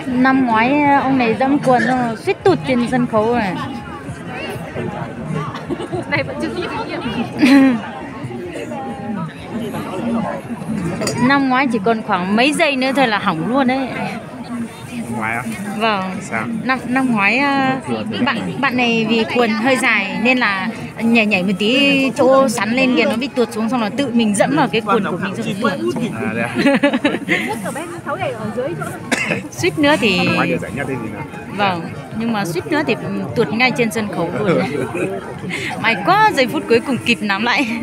Năm ngoái ông này dẫm quần xong suýt tụt trên sân khấu này. Này vẫn chưa có kinh nghiệm. Năm ngoái chỉ còn khoảng mấy giây nữa thôi là hỏng luôn đấy. Ngoái á? Vâng. Sao? Năm ngoái bạn này vì quần hơi dài nên là nhảy một tí chỗ sắn lên kìa nó bị tuột xuống, xong là tự mình dẫm vào cái quần của mình xong tuột. Suýt nữa thì vâng, nhưng mà suýt nữa thì tuột ngay trên sân khấu luôn. May quá, giây phút cuối cùng kịp nắm lại.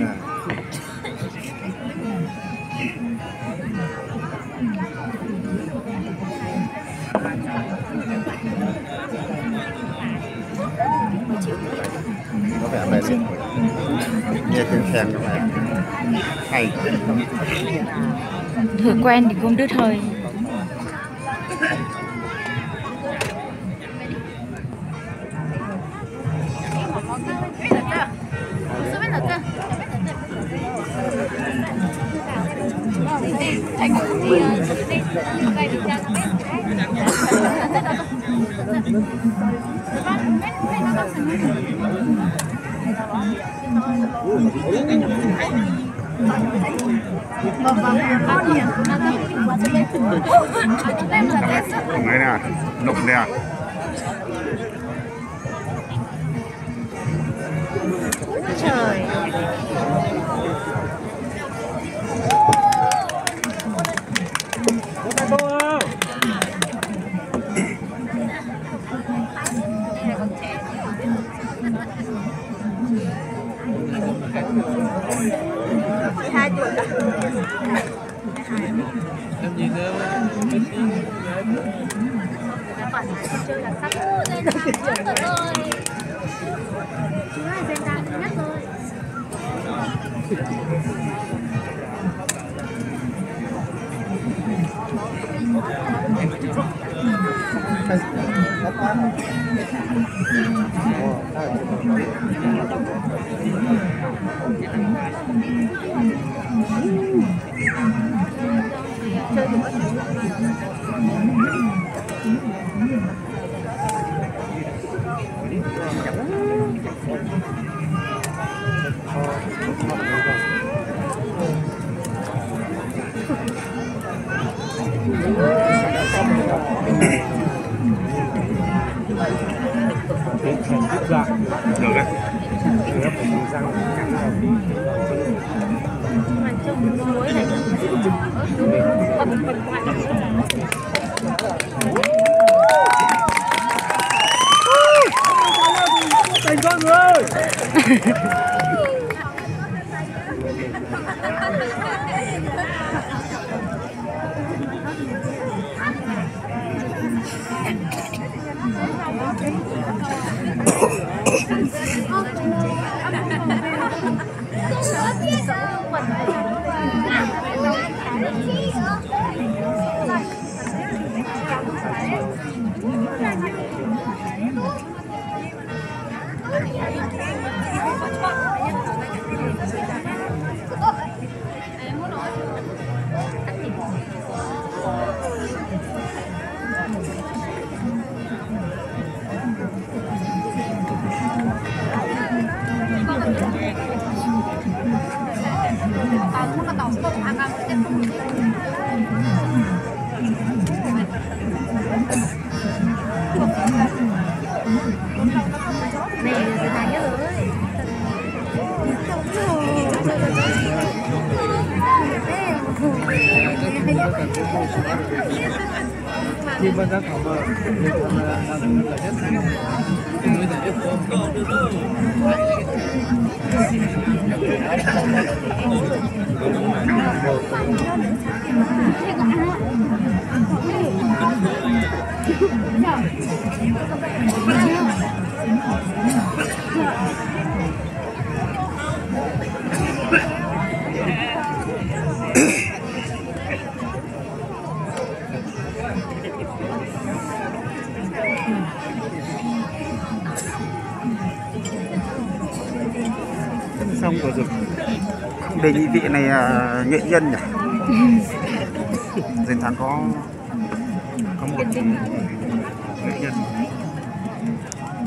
Có vẻ mệt. Nghe tiếng khen các bạn. Hay. Thử quen thì không đứt hơi. Không ấy nè, nộp nè. Trời. Em nhìn thấy chơi đặc sắc rồi. Chú là dên đa nhất rồi. Được đấy. thành công rồi. Khi mà ra khỏi bờ thì là nhất xong rồi không đề nghị vị này nghệ nhân nhỉ. Danh thắng có một nghệ nhân.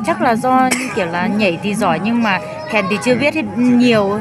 Chắc là do như kiểu là nhảy thì giỏi nhưng mà khen thì chưa biết thì nhiều.